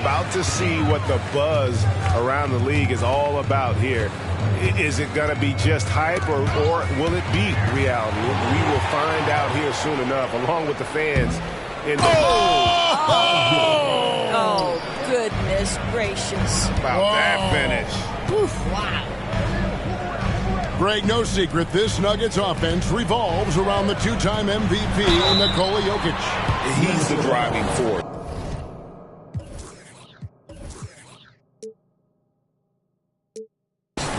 about to see what the buzz around the league is all about here. Is it going to be just hype or will it be reality? We will find out here soon enough, along with the fans. Oh, goodness gracious. About that finish. Oof, wow. Greg, no secret, this Nuggets offense revolves around the two-time MVP, Nikola Jokic. He's the driving force.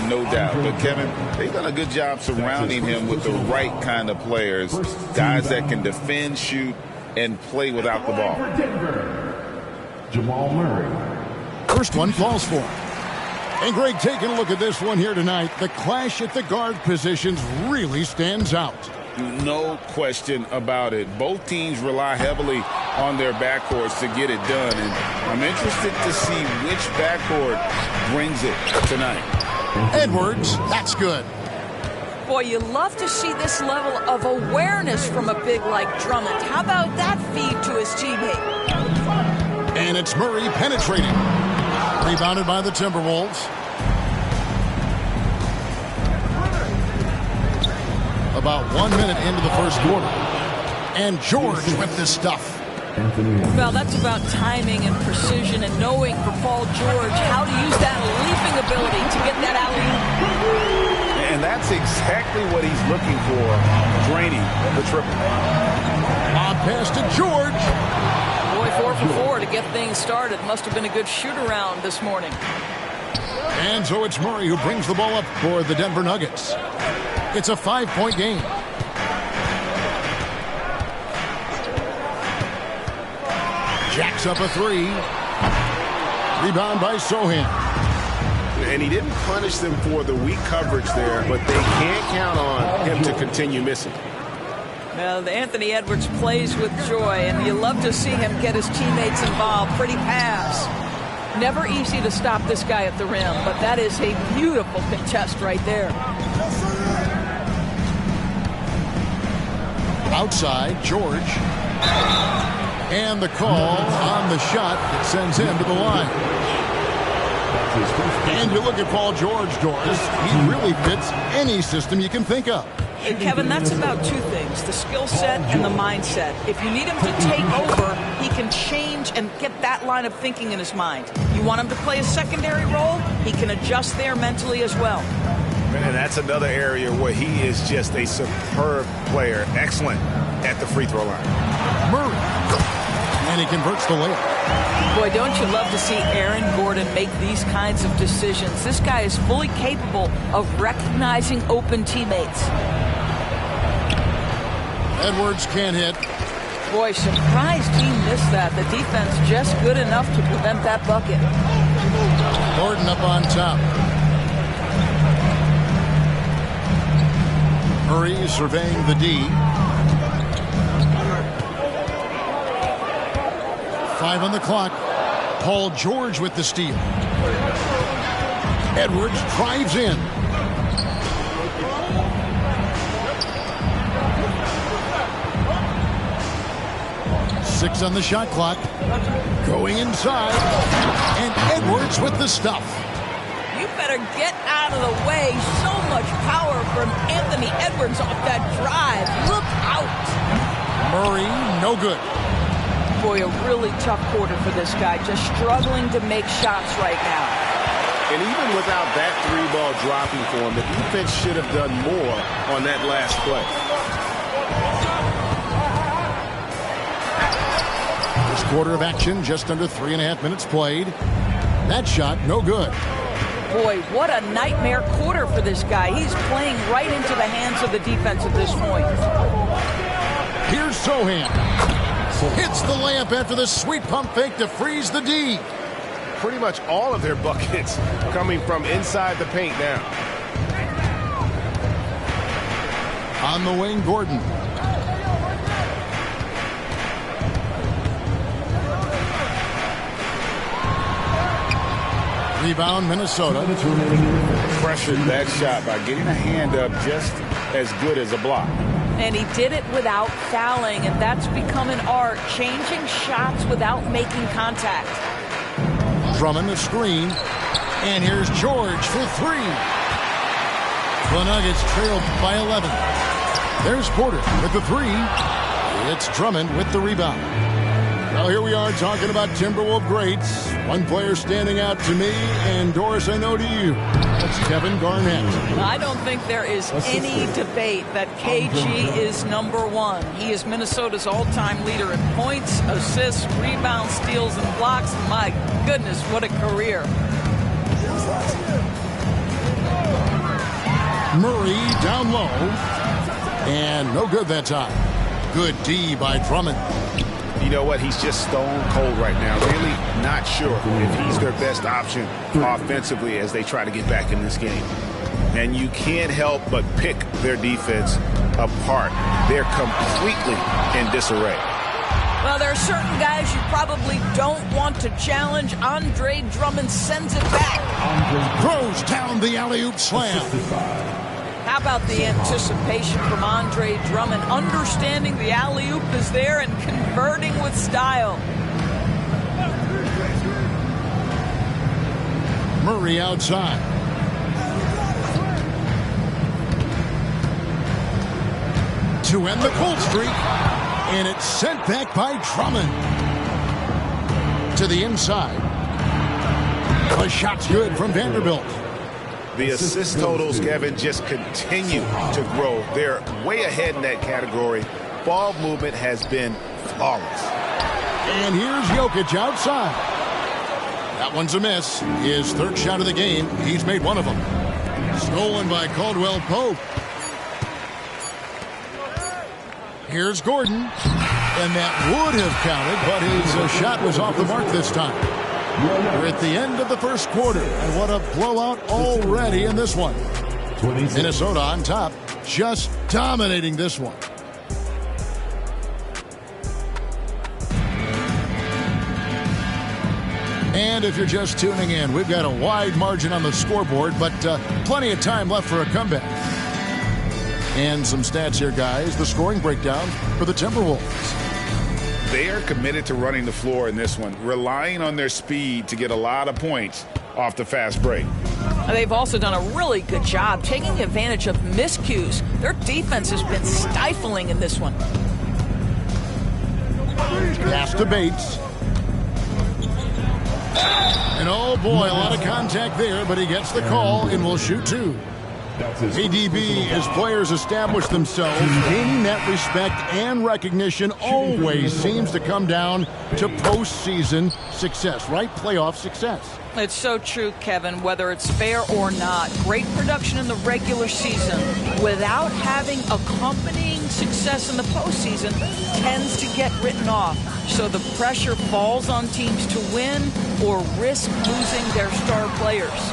No doubt. But, Kevin, they've done a good job surrounding him with the right kind of players, guys that can defend, shoot, and play without the ball. Jamal Murray. First one falls for him. And Greg, taking a look at this one here tonight, the clash at the guard positions really stands out. No question about it. Both teams rely heavily on their backcourts to get it done. And I'm interested to see which backcourt brings it tonight. Edwards, that's good. Boy, you love to see this level of awareness from a big like Drummond. How about that feed to his teammate? And it's Murray penetrating. Rebounded by the Timberwolves. About 1 minute into the first quarter. And George with this stuff. Well, that's about timing and precision and knowing for Paul George how to use that leaping ability to get that alley-oop. And that's exactly what he's looking for, draining the triple. Lob pass to George. Boy, 4 for 4 to get things started. Must have been a good shoot-around this morning. And so it's Murray who brings the ball up for the Denver Nuggets. It's a 5-point game. Jacks up a three. Rebound by Sohan. And he didn't punish them for the weak coverage there, but they can't count on him to continue missing. Well, Anthony Edwards plays with joy, and you love to see him get his teammates involved. Pretty pass. Never easy to stop this guy at the rim, but that is a beautiful contest right there. Outside, George. And the call on the shot that sends him to the line. And you look at Paul George, Doris, he really fits any system you can think of. And Kevin, that's about two things, the skill set and the mindset. If you need him to take over, he can change and get that line of thinking in his mind. You want him to play a secondary role, he can adjust there mentally as well. And that's another area where he is just a superb player, excellent at the free throw line. Murray. And he converts the layup. Boy, don't you love to see Aaron Gordon make these kinds of decisions. This guy is fully capable of recognizing open teammates. Edwards can't hit. Boy, surprised he missed that. The defense just good enough to prevent that bucket. Gordon up on top. Murray surveying the D. 5 on the clock. Paul George with the steal. Edwards drives in. Six on the shot clock. Going inside. And Edwards with the stuff. You better get out of the way. So much power from Anthony Edwards off that drive. Look out. Murray, no good. Boy, a really tough quarter for this guy. Just struggling to make shots right now. And even without that three-ball dropping for him, the defense should have done more on that last play. First quarter of action, just under 3.5 minutes played. That shot, no good. Boy, what a nightmare quarter for this guy. He's playing right into the hands of the defense at this point. Here's Sohan. Hits the layup after the sweet pump fake to freeze the D. Pretty much all of their buckets coming from inside the paint now. On the wing, Gordon. Rebound, Minnesota. Pressured that shot by getting a hand up just as good as a block. And he did it without fouling, and that's become an art, changing shots without making contact. Drummond, the screen. And here's George for three. The Nuggets trail by 11. There's Porter with the three. It's Drummond with the rebound. Well, here we are talking about Timberwolves greats. One player standing out to me, and Doris, I know to you. That's Kevin Garnett. I don't think there is any debate that KG is number one. He is Minnesota's all-time leader in points, assists, rebounds, steals, and blocks. My goodness, what a career. Murray down low. And no good that time. Good D by Drummond. You know what? He's just stone cold right now. Really not sure if he's their best option offensively as they try to get back in this game. And you can't help but pick their defense apart. They're completely in disarray. Well, there are certain guys you probably don't want to challenge. Andre Drummond sends it back. Throws down the alley-oop slam. How about the anticipation from Andre Drummond, understanding the alley-oop is there and converting with style. Murray outside. To end the cold streak. And it's sent back by Drummond. To the inside. The shot's good from Vanderbilt. The assist totals, Kevin, just continue to grow. They're way ahead in that category. Ball movement has been flawless. And here's Jokic outside. That one's a miss. His third shot of the game. He's made one of them. Stolen by Caldwell Pope. Here's Gordon. And that would have counted, but his shot was off the mark this time. We're at the end of the first quarter, and what a blowout already in this one. Minnesota on top, just dominating this one. And if you're just tuning in, we've got a wide margin on the scoreboard, but plenty of time left for a comeback. And some stats here, guys. The scoring breakdown for the Timberwolves. They are committed to running the floor in this one, relying on their speed to get a lot of points off the fast break. They've also done a really good job taking advantage of miscues. Their defense has been stifling in this one. Pass to Bates. And oh boy, a lot of contact there, but he gets the call and will shoot two. ADB, as players establish themselves, gaining that respect and recognition always seems to come down to postseason success, right? Playoff success. It's so true, Kevin, whether it's fair or not. Great production in the regular season without having accompanying success in the postseason tends to get written off. So the pressure falls on teams to win or risk losing their star players.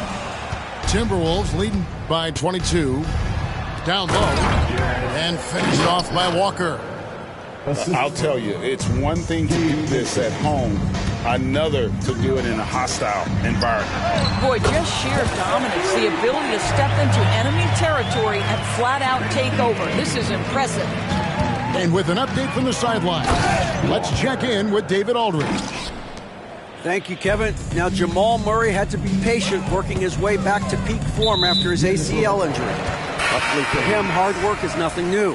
Timberwolves leading by 22. Down low. And finished off by Walker. I'll tell you, it's one thing to do this at home, another to do it in a hostile environment. Boy, just sheer dominance, the ability to step into enemy territory and flat out take over. This is impressive. And with an update from the sideline, let's check in with David Aldridge. Thank you, Kevin. Now, Jamal Murray had to be patient working his way back to peak form after his ACL injury. Luckily for him, hard work is nothing new.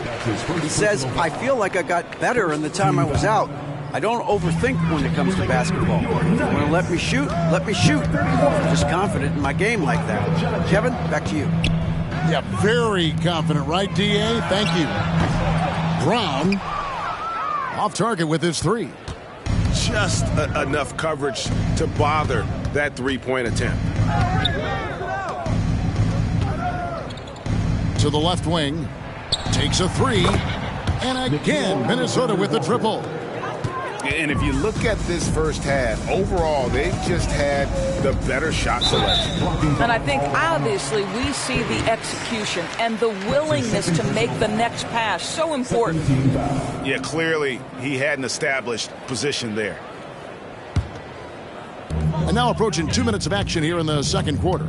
He says, I feel like I got better in the time I was out. I don't overthink when it comes to basketball. If you want to let me shoot, let me shoot. I'm just confident in my game like that. Kevin, back to you. Yeah, very confident, right, D.A.? Thank you. Brown off target with his three. Just enough coverage to bother that three-point attempt. To the left wing. Takes a three. And again, Minnesota with the triple. And if you look at this first half, overall, they've just had the better shot selection. And I think, obviously, we see the execution and the willingness to make the next pass. So important. Yeah, clearly he had an established position there. And now approaching 2 minutes of action here in the second quarter.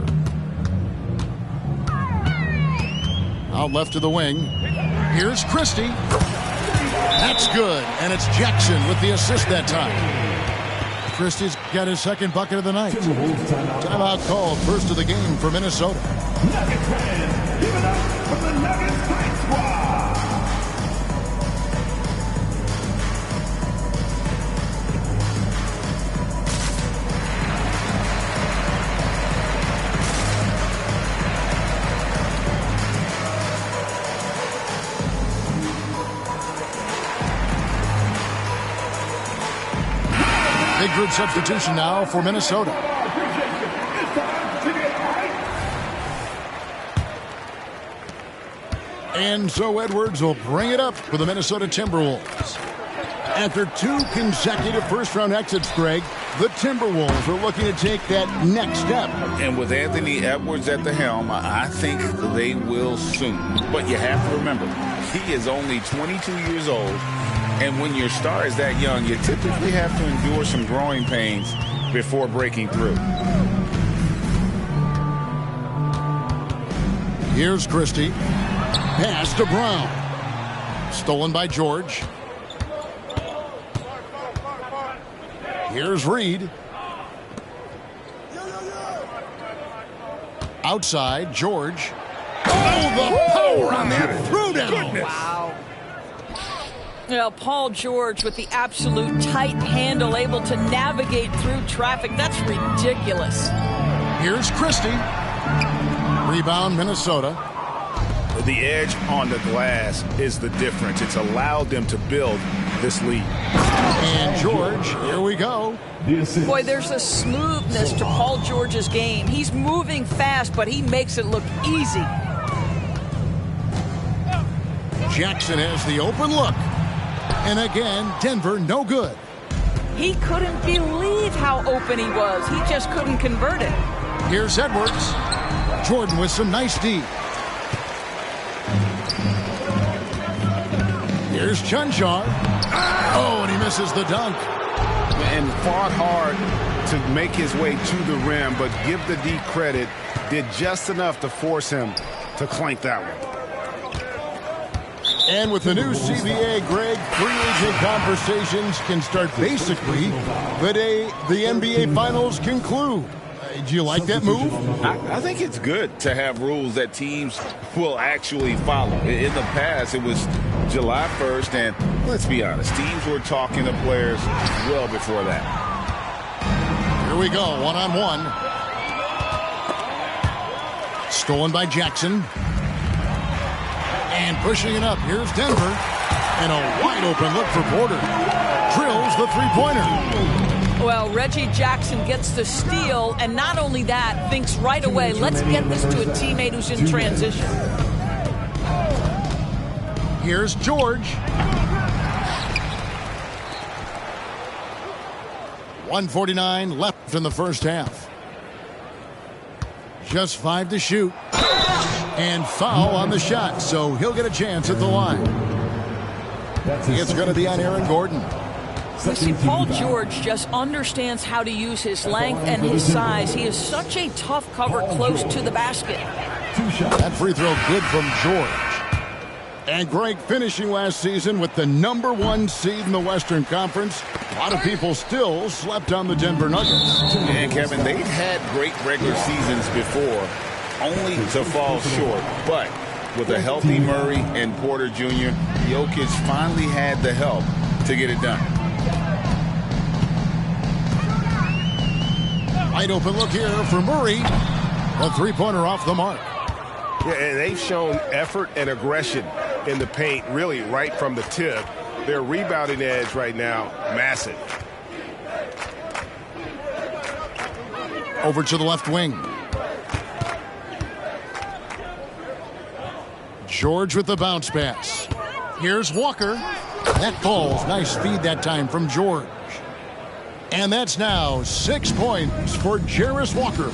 Out left to the wing. Here's Christie. That's good, and it's Jackson with the assist that time. Christie's got his second bucket of the night. Timeout called, first of the game for Minnesota. Nuggets fans, give it up for the Nuggets Fight Squad. Big group substitution now for Minnesota. And so Edwards will bring it up for the Minnesota Timberwolves. After 2 consecutive first-round exits, Greg, the Timberwolves are looking to take that next step. And with Anthony Edwards at the helm, I think they will soon. But you have to remember, he is only 22 years old. And when your star is that young, you typically have to endure some growing pains before breaking through. Here's Christie. Pass to Brown. Stolen by George. Here's Reed. Outside, George. Oh, the power on that throwdown. Wow. You know, Paul George with the absolute tight handle, able to navigate through traffic. That's ridiculous. Here's Christie. Rebound, Minnesota. The edge on the glass is the difference. It's allowed them to build this lead. And George, here we go. Boy, there's a smoothness to Paul George's game. He's moving fast, but he makes it look easy. Jackson has the open look. And again, Denver no good. He couldn't believe how open he was. He just couldn't convert it. Here's Edwards. Jordan with some nice D. Here's Chunchar. Oh, and he misses the dunk. And fought hard to make his way to the rim, but give the D credit, did just enough to force him to clank that one. And with the new CBA, Greg, free agent conversations can start basically the day the NBA Finals conclude. Do you like that move? I think it's good to have rules that teams will actually follow. In the past, it was July 1st, and let's be honest, teams were talking to players well before that. Here we go, one-on-one. Stolen by Jackson. And pushing it up, here's Denver. And a wide-open look for Porter. Drills the three-pointer. Well, Reggie Jackson gets the steal, and not only that, thinks right away, let's get this to a teammate who's in transition. Here's George. 1:49 left in the first half. Just 5 to shoot. And foul on the shot, so he'll get a chance at the line. It's going to be on Aaron Gordon. You see, Paul George just understands how to use his length and his size. He is such a tough cover close to the basket. That free throw good from George. And Greg finishing last season with the #1 seed in the Western Conference. A lot of people still slept on the Denver Nuggets. And Kevin, they've had great regular seasons before, only to fall short. But with a healthy Murray and Porter Jr., Jokic finally had the help to get it done. Wide open look here for Murray. A three-pointer off the mark. Yeah, and they've shown effort and aggression in the paint, really right from the tip. Their rebounding edge right now, massive. Over to the left wing. George with the bounce pass. Here's Walker. That falls. Nice feed that time from George. And that's now 6 points for Jarace Walker.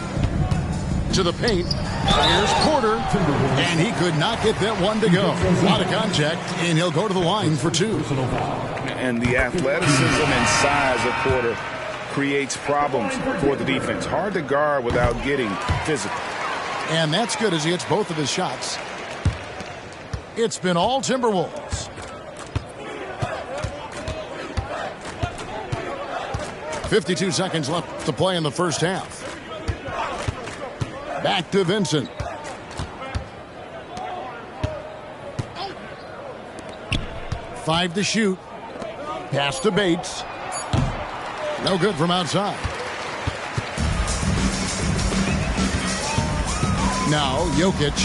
To the paint. Here's Porter. And he could not get that one to go. A lot of contact, and he'll go to the line for 2. And the athleticism and size of Porter creates problems for the defense. Hard to guard without getting physical. And that's good as he hits both of his shots. It's been all Timberwolves. 52 seconds left to play in the first half. Back to Vincent. Five to shoot. Pass to Bates. No good from outside. Now Jokic.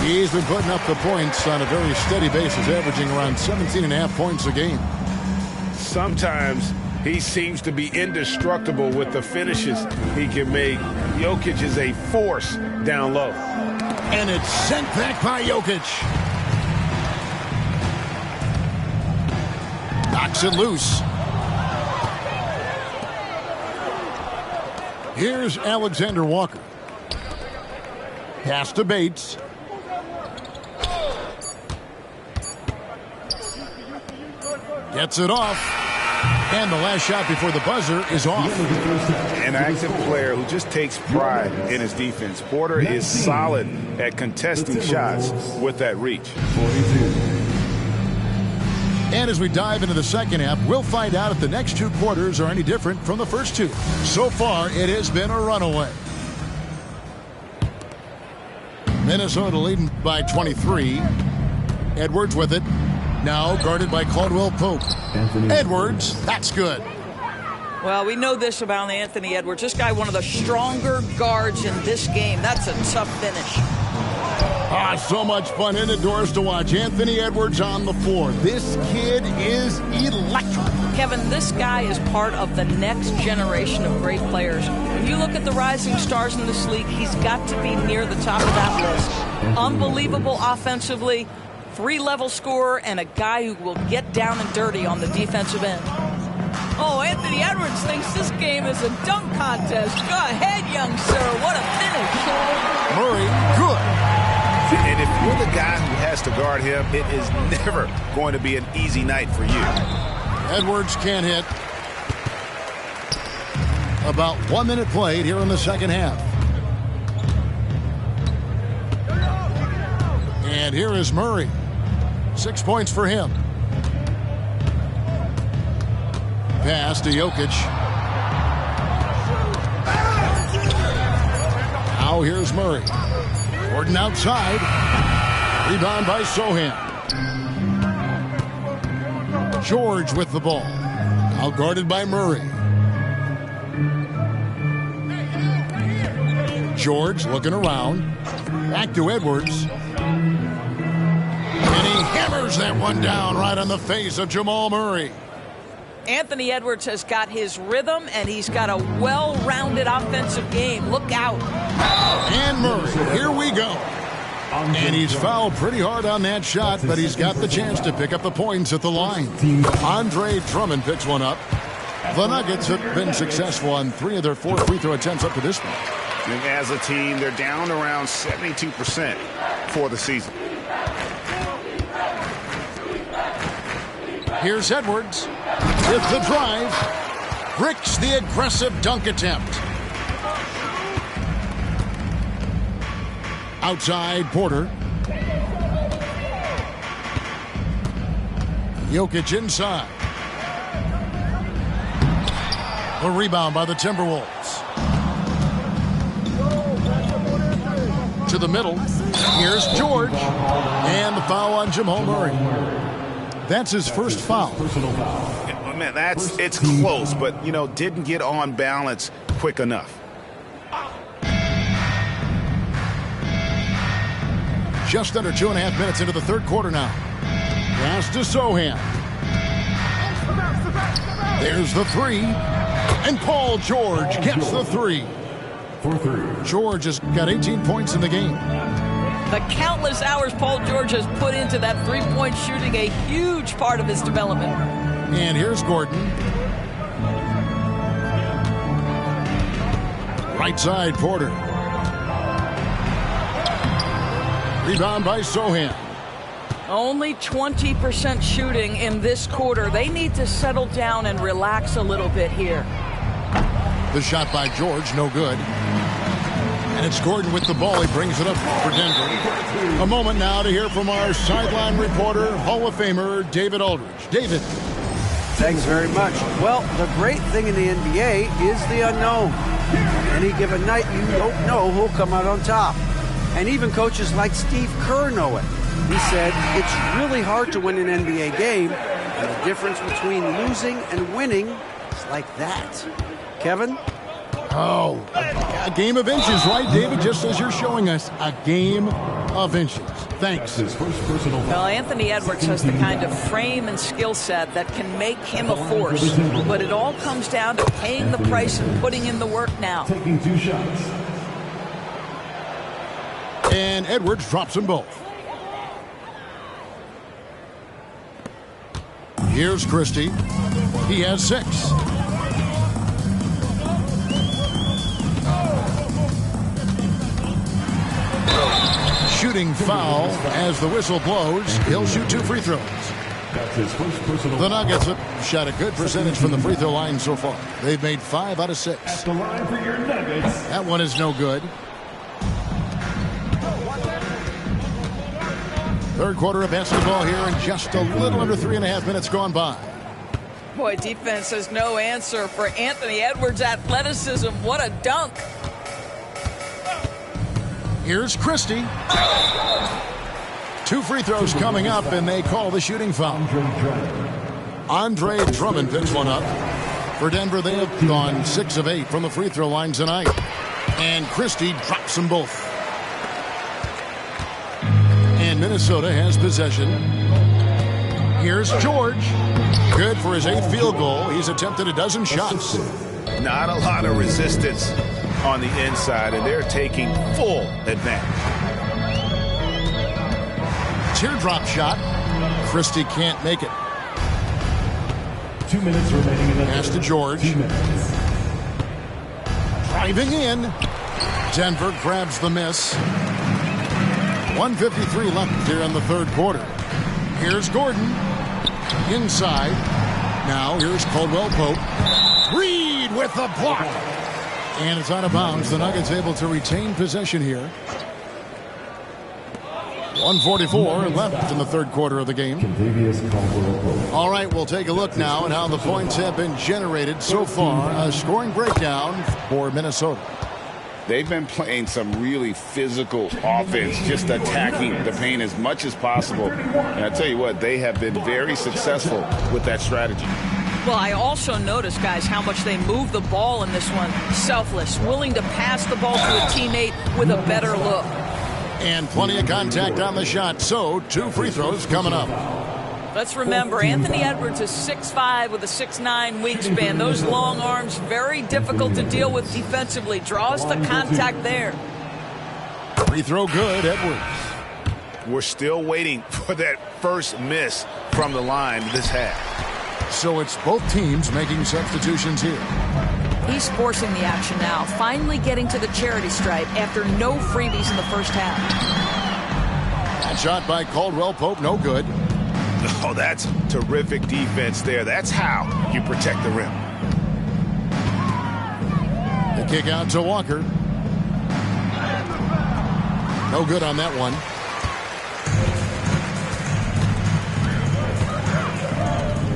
He's been putting up the points on a very steady basis, averaging around 17.5 points a game. Sometimes he seems to be indestructible with the finishes he can make. Jokic is a force down low. And it's sent back by Jokic. Knocks it loose. Here's Alexander Walker. Pass to Bates. Gets it off. And the last shot before the buzzer is off. An active player who just takes pride in his defense. Porter is solid at contesting shots with that reach. And as we dive into the second half, we'll find out if the next two quarters are any different from the first two. So far, it has been a runaway. Minnesota leading by 23. Edwards with it. Now guarded by Caldwell Pope. Edwards, that's good. Well, we know this about Anthony Edwards. This guy, one of the stronger guards in this game. That's a tough finish. So much fun indoors to watch. Anthony Edwards on the floor. This kid is electric. Kevin, this guy is part of the next generation of great players. When you look at the rising stars in this league, he's got to be near the top of that list. Unbelievable offensively, three-level scorer, and a guy who will get down and dirty on the defensive end. Oh, Anthony Edwards thinks this game is a dunk contest. Go ahead, young sir. What a finish. Murray, good. And if you're the guy who has to guard him, it is never going to be an easy night for you. Edwards can't hit. About 1 minute played here in the second half. And here is Murray. 6 points for him. Pass to Jokic. Now here's Murray. Gordon outside. Rebound by Sohan. George with the ball. Now guarded by Murray. George looking around. Back to Edwards. And he hammers that one down right on the face of Jamal Murray. Anthony Edwards has got his rhythm, and he's got a well-rounded offensive game. Look out. And Murray, here we go. And he's fouled pretty hard on that shot, but he's got the chance to pick up the points at the line. Andre Drummond picks one up. The Nuggets have been successful on 3 of their 4 free throw attempts up to this point. And as a team, they're down around 72% for the season. Here's Edwards with the drive. Bricks the aggressive dunk attempt. Outside Porter. Jokic inside. The rebound by the Timberwolves. To the middle. Here's George. And the foul on Jamal Murray. That's his first foul. Man, it's close, but, didn't get on balance quick enough. Just under 2.5 minutes into the third quarter now. Pass to Sohan. There's the three. And Paul George gets the three. George has got 18 points in the game. The countless hours Paul George has put into that three-point shooting, a huge part of his development. And here's Gordon. Right side, Porter. Rebound by Sohan. Only 20% shooting in this quarter. They need to settle down and relax a little bit here. The shot by George, no good. And it's Gordon with the ball. He brings it up for Denver. A moment now to hear from our sideline reporter, Hall of Famer David Aldridge. David. Thanks very much. Well, the great thing in the NBA is the unknown. Any given night, you don't know who'll come out on top. And even coaches like Steve Kerr know it. He said, it's really hard to win an NBA game, and the difference between losing and winning is like that. Kevin? Oh, a game of inches, right, David? Just as you're showing us, a game of inches. Thanks. Well, Anthony Edwards has the kind of frame and skill set that can make him a force. But it all comes down to paying the price and putting in the work now. Taking 2 shots. And Edwards drops them both. Here's Christie. He has 6. Shooting foul as the whistle blows. He'll shoot 2 free throws. That's his first personal. The Nuggets have shot a good percentage from the free throw line so far. They've made 5 out of 6. At the line for your Nuggets. That one is no good. Third quarter of basketball here, and just a little under 3.5 minutes gone by. Boy, defense has no answer for Anthony Edwards' athleticism. What a dunk. Here's Christie. 2 free throws coming up, and they call the shooting foul. Andre Drummond picks one up. For Denver, they have gone 6 of 8 from the free throw line tonight. And Christie drops them both. And Minnesota has possession. Here's George. Good for his 8th field goal. He's attempted a dozen shots. Not a lot of resistance on the inside, and they're taking full advantage. Teardrop shot. Christie can't make it. 2 minutes remaining in the Pass to George. 2 minutes. Driving in. Denver grabs the miss. 1:53 left here in the third quarter. Here's Gordon. Inside. Now here's Caldwell Pope. Reed with the block. And it's out of bounds. The Nuggets able to retain possession here. 1:44 left in the third quarter of the game. All right, we'll take a look now at how the points have been generated so far. A scoring breakdown for Minnesota. They've been playing some really physical offense, just attacking the paint as much as possible. And I tell you what, they have been very successful with that strategy. Well, I also noticed, guys, how much they move the ball in this one. Selfless, willing to pass the ball to a teammate with a better look. And plenty of contact on the shot, so 2 free throws coming up. Let's remember, Anthony Edwards is 6'5" with a 6'9" wingspan. Those long arms, very difficult to deal with defensively. Draws the contact there. Free throw good, Edwards. We're still waiting for that first miss from the line this half. So it's both teams making substitutions here. He's forcing the action now, finally getting to the charity stripe after no freebies in the first half. That shot by Caldwell Pope, no good. Oh, that's terrific defense there. That's how you protect the rim. The kick out to Walker. No good on that one.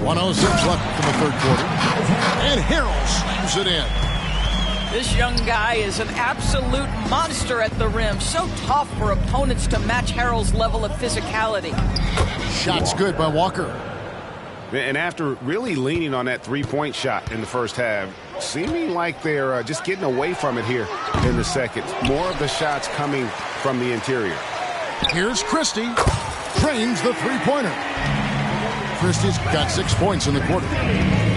.106 left in the third quarter. And Harrell slams it in. This young guy is an absolute monster at the rim. So tough for opponents to match Harrell's level of physicality. Shot's good by Walker. And after really leaning on that three-point shot in the first half, seeming like they're just getting away from it here in the second. More of the shots coming from the interior. Here's Christie. Trains the three-pointer. Christie's got 6 points in the quarter.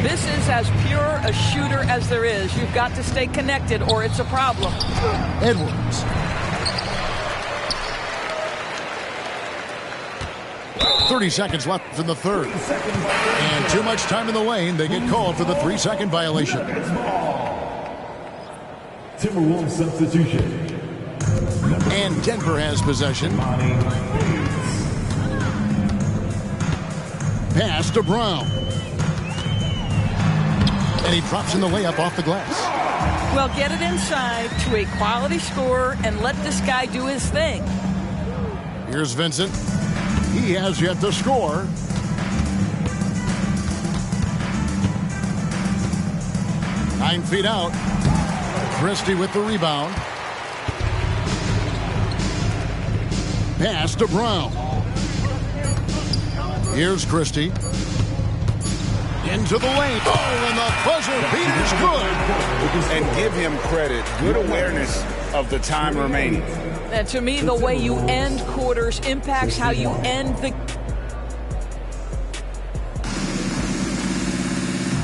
This is as pure a shooter as there is. You've got to stay connected or it's a problem. Edwards. 30 seconds left in the third. And too much time in the lane. They get called for the 3-second violation. Timberwolves substitution. And Denver has possession. Pass to Brown. And he drops in the layup off the glass. Well, get it inside to a quality scorer and let this guy do his thing. Here's Vincent. He has yet to score. 9 feet out. Christie with the rebound. Pass to Brown. Here's Christie. Into the lane. Oh, and the buzzer beater's good. And give him credit. Good awareness of the time remaining. And to me, the way you end quarters impacts how you end the...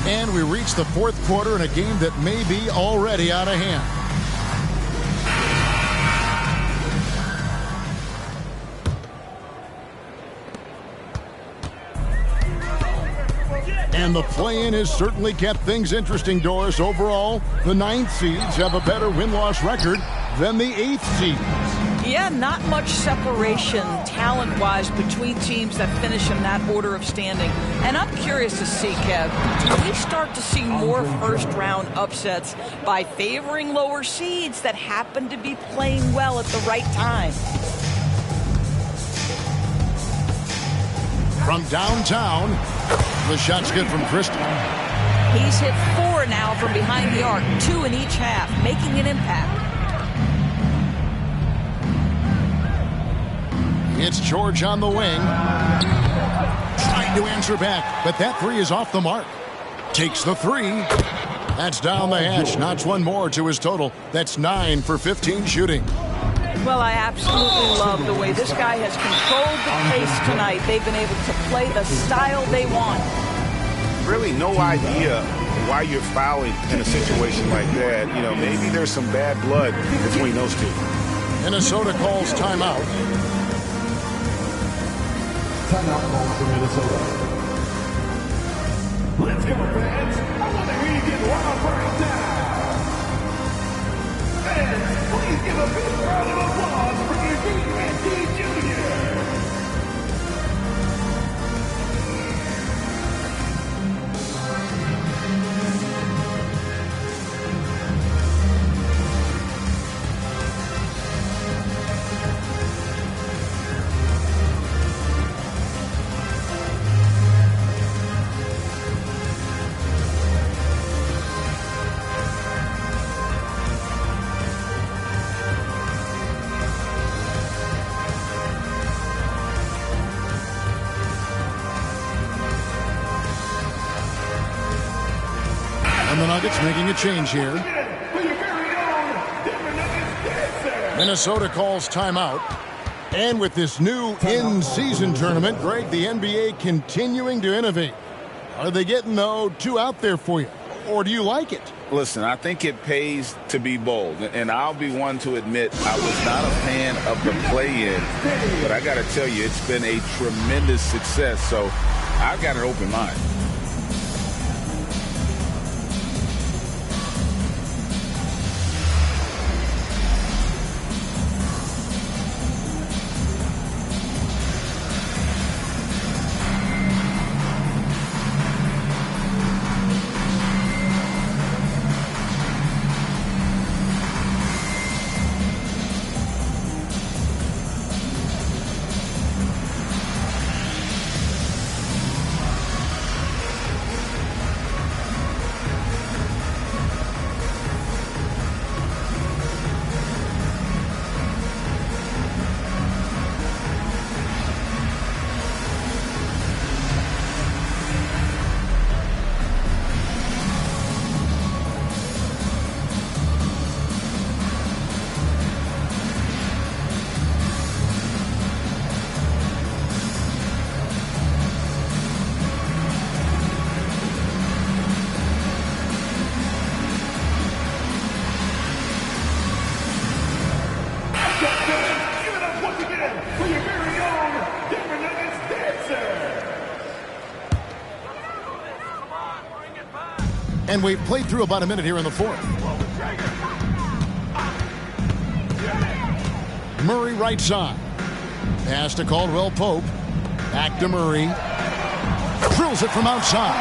And we reach the fourth quarter in a game that may be already out of hand. And the play-in has certainly kept things interesting, Doris. Overall, the 9th seeds have a better win-loss record than the 8th seeds. Yeah, not much separation talent-wise between teams that finish in that order of standing. And I'm curious to see, Kev, do we start to see more first-round upsets by favoring lower seeds that happen to be playing well at the right time? From downtown, the shot's good from Christie. He's hit 4 now from behind the arc, 2 in each half, making an impact. It's George on the wing. Trying to answer back, but that 3 is off the mark. Takes the 3. That's down the hatch. Knocks one more to his total. That's 9 for 15 shooting. Well, I absolutely love the way this guy has controlled the pace tonight. They've been able to play the style they want. Really no idea why you're fouling in a situation like that. You know, maybe there's some bad blood between those two. Minnesota calls timeout. Timeout call for Minnesota. Let's go, fans. I want to hear you get wild right now. Fans, please give a big round of applause for Eugene Andy Jr. The Nuggets making a change here. Minnesota calls timeout. And with this new in-season tournament, Greg, the NBA continuing to innovate. Are they getting, though, too out there for you? Or do you like it? Listen, I think it pays to be bold. And I'll be one to admit I was not a fan of the play-in. But I got to tell you, it's been a tremendous success. So I've got an open mind. And we've played through about a minute here in the fourth. Murray right side. Pass to Caldwell Pope. Back to Murray. Drills it from outside.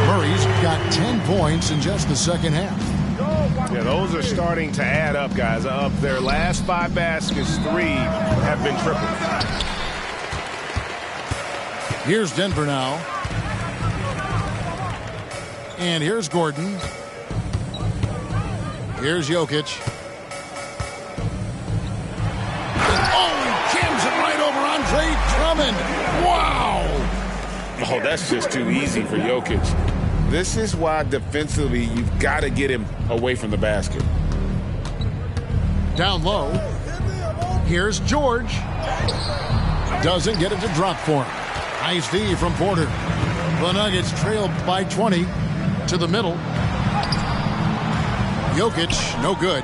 Murray's got 10 points in just the second half. Yeah, those are starting to add up, guys. Of their last 5 baskets, 3 have been triples. Here's Denver now. And here's Gordon. Here's Jokic. Oh, jams it right over Andre Drummond. Wow. Oh, that's just too easy for Jokic. This is why defensively you've got to get him away from the basket. Down low. Here's George. Doesn't get it to drop for him. Nice D from Porter. The Nuggets trail by 20 to the middle. Jokic, no good.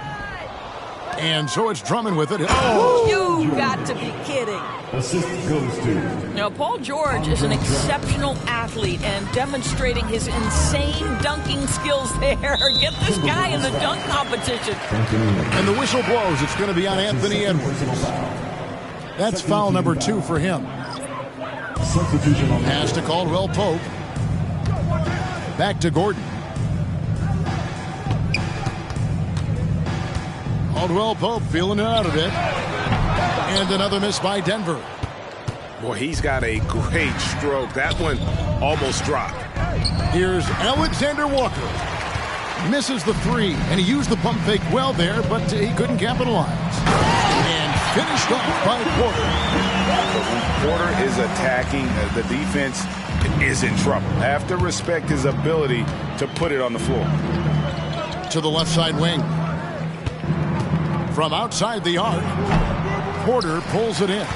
And so it's Drummond with it. Oh! You got to be kidding. Assist goes to. Now, Paul George is an exceptional athlete and demonstrating his insane dunking skills there. Get this guy in the dunk competition. And the whistle blows. It's going to be on Anthony Edwards. That's foul number 2 for him. Substitution on Pass to Caldwell Pope. Back to Gordon. Caldwell Pope feeling it out a bit. And another miss by Denver. Boy, he's got a great stroke. That one almost dropped. Here's Alexander Walker. Misses the 3, and he used the pump fake well there, but he couldn't capitalize. And finished off by Porter. Porter is attacking. The defense is in trouble. Have to respect his ability to put it on the floor. To the left side wing. From outside the arc, Porter pulls it in.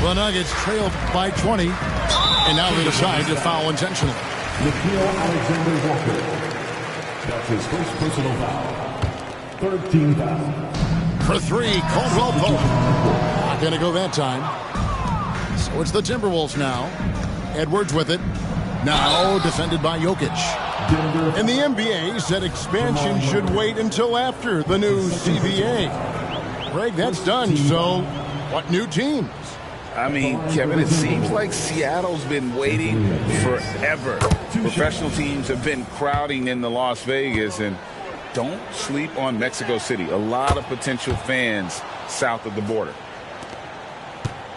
The Nuggets trail by 20, and now they decide to foul intentionally. Nickeil Alexander-Walker. That's his first personal foul. 13 foul. For 3, Caldwell Pope. Not going to go that time. So it's the Timberwolves now. Edwards with it. Now defended by Jokic. And the NBA said expansion should wait until after the new CBA. Greg, that's done. So what new teams? I mean, Kevin, it seems like Seattle's been waiting forever. Professional teams have been crowding into Las Vegas, and don't sleep on Mexico City. A lot of potential fans south of the border.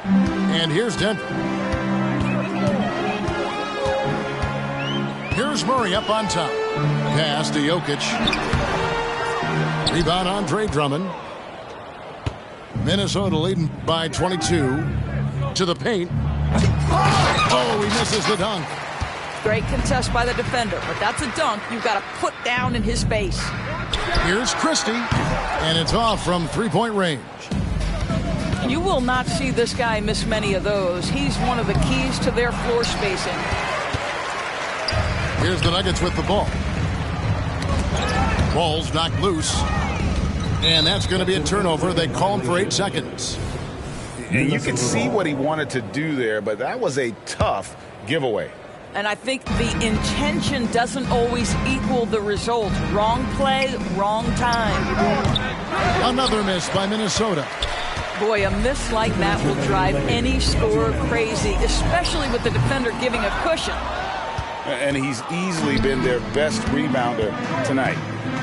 And here's Denver. Here's Murray up on top. Pass to Jokic. Rebound Andre Drummond. Minnesota leading by 22. To the paint. Oh, he misses the dunk. Great contest by the defender, but that's a dunk you've got to put down in his face. Here's Christie, and it's off from three-point range. You will not see this guy miss many of those. He's one of the keys to their floor spacing. Here's the Nuggets with the ball. Ball's knocked loose, and that's going to be a turnover. They call him for 8 seconds. And you can see what he wanted to do there, but that was a tough giveaway. And I think the intention doesn't always equal the result. Wrong play, wrong time. Another miss by Minnesota. Boy, a miss like that will drive any scorer crazy, especially with the defender giving a cushion. And he's easily been their best rebounder tonight.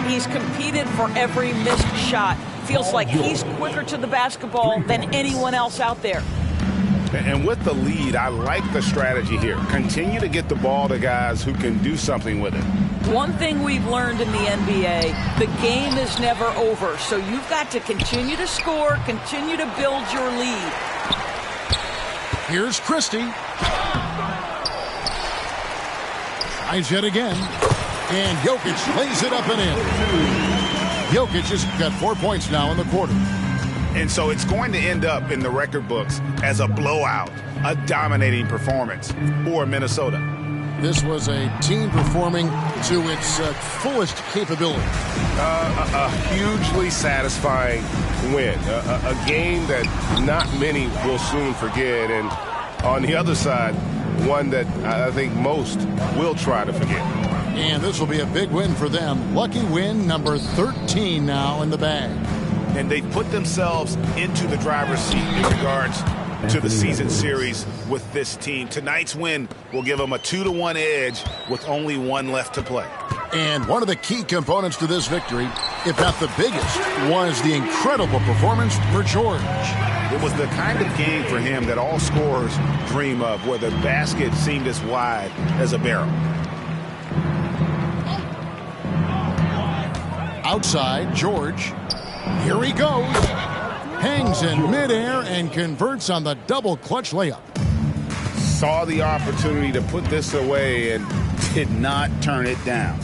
He's competed for every missed shot. Feels like he's quicker to the basketball than anyone else out there. And with the lead, I like the strategy here. Continue to get the ball to guys who can do something with it. One thing we've learned in the NBA, the game is never over. So you've got to continue to score, continue to build your lead. Here's Christie. Tries yet again. And Jokic lays it up and in. Jokic has got 4 points now in the quarter. And so it's going to end up in the record books as a blowout, a dominating performance for Minnesota. This was a team performing to its fullest capability. A hugely satisfying win. A game that not many will soon forget. And on the other side, one that I think most will try to forget. And this will be a big win for them. Lucky win number 13 now in the bag. And they put themselves into the driver's seat in regards to the season series with this team. Tonight's win will give them a 2-1 edge with only one left to play. And one of the key components to this victory, if not the biggest, was the incredible performance for George. It was the kind of game for him that all scorers dream of, where the basket seemed as wide as a barrel. Outside, George. Here he goes. Hangs in midair and converts on the double clutch layup. Saw the opportunity to put this away and did not turn it down.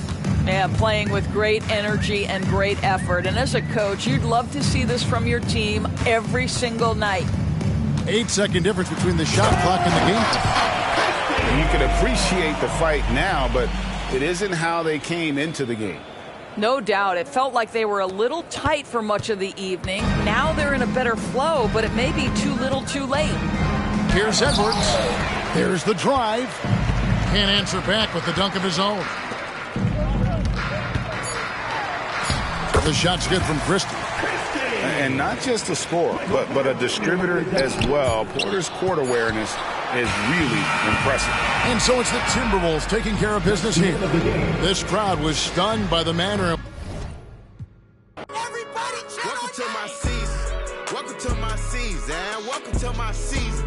Yeah, playing with great energy and great effort. And as a coach, you'd love to see this from your team every single night. 8-second difference between the shot clock and the game. You can appreciate the fight now, but it isn't how they came into the game. No doubt. It felt like they were a little tight for much of the evening. Now they're in a better flow, but it may be too little too late. Here's Edwards. There's the drive. Can't answer back with the dunk of his own. The shot's good from Christie. And not just a scorer, but a distributor as well. Porter's court awareness is really impressive. And so it's the Timberwolves taking care of business here. This crowd was stunned by the manner of... Welcome to my season. Welcome to my season. Welcome to my season.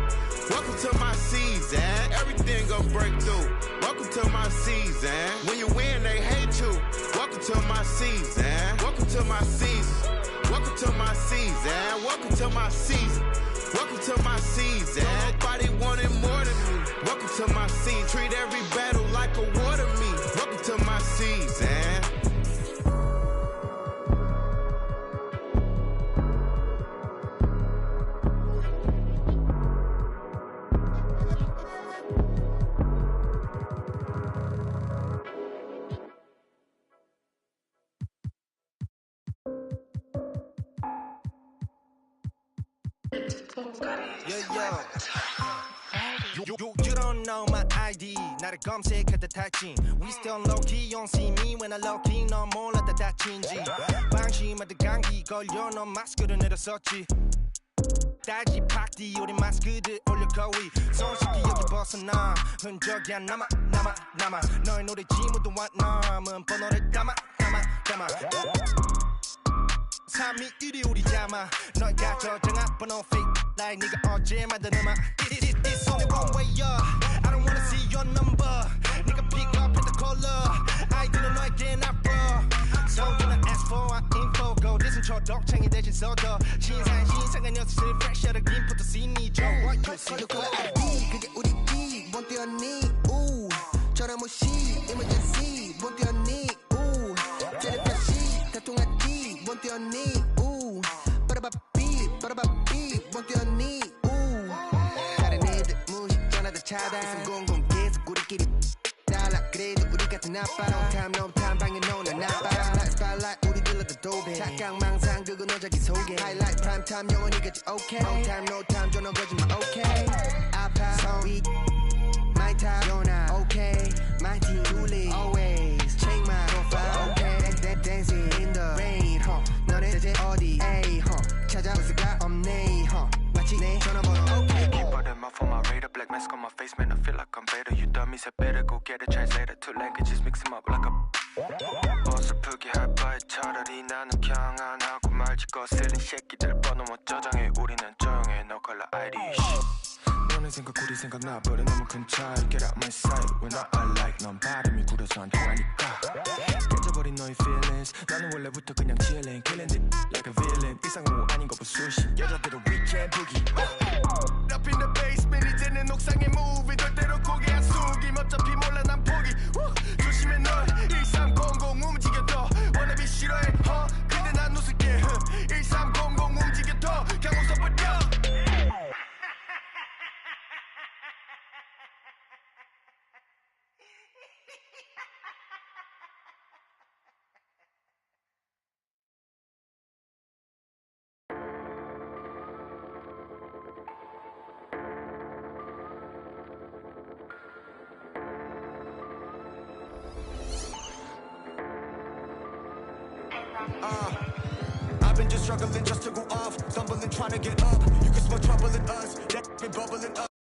Welcome to my season. Everything gonna break through. Welcome to my season. When you win, they hate you. Welcome to my season. Welcome to my season. Welcome to my season. Welcome to my season. Welcome to my season. Nobody wanted more than me. Welcome to my season. Treat every battle like a war to me. Welcome to my season. You don't know my ID. 나를 검색할 듯 할지. We still low key, you don't see me when I low key. 넌 몰랐다 다친지. 방심하듯 감기 걸려 넌 마스크를 내렸었지. 딸기 팍디 우리 마스크들 올려 거위. 손쉽게 여기 벗어나. 흔적이 안 남아. 너의 노래 지문도 안 남은 번호를 담아. 321이 우리 잠아. 너가 저장한 번호 fake like 네가 어제 만든 음악. It's only one way up. I don't wanna see your number. 네가 pick up at the caller. 아이들은 너에게 나빠. So do not ask for our info. Go listen 초록창이 대신 써도 신상한 녀석들 fresh out of input 씬이 줘. What you see? ID 그게 우리 기. 뭔 뛰었니? 우 전화무시 emergency. 뭔 뛰었니? 우 텔레파시 다통하기. 뭔 뛰었니? 우 빠라바삐 뭔 뛰었니? 우 다른 애들 무시 전화도 차단 공공 계속 우리끼리 달라 그래도 우리 같은 아빠 No time 방에 노는 아빠 Spotlight 우리 들러도 도배 착각망상 그건 너 자기 속에 Highlight prime time 영원히 같이 okay No time 전화 거짓말 okay 아파 소리 My time 전화 okay My team truly always check my profile okay Dancing in the rain 너네 대체 어디 찾아볼 수가 없네 마치 내 전화번호 okay Keep all them off on my radar. Black mask on my face, man, I feel like I'm better. You dummies had better go get a translator. Two languages, mix them up like a 어설프게 할 바에 차라리 나는 경 안 하고 말지 거슬린 새끼들 번호 못 저장해. 우리는 조용해, no color ID 너네 생각 우리 생각 나버려 너무 큰 차이. Get out my sight when I like 넌 발음이 구려서 안 통하니까 깨져버린 너의 feelings. 나는 원래부터 그냥 chillin' killing it like a villain. 이상호 아닌 거 보수시 여자들은 weekend boogie Up in the basement 이제는 옥상에 movie 절대로 고개 안 숙임 어차피 몰라 난 포기 조심해 널 1300 움직여도 wannabe 싫어해 근데 난 웃을게 1300 움직여도 그냥 웃어버려 I've been just struggling just to go off, stumbling trying to get up. You can smell trouble in us, that been bubbling up.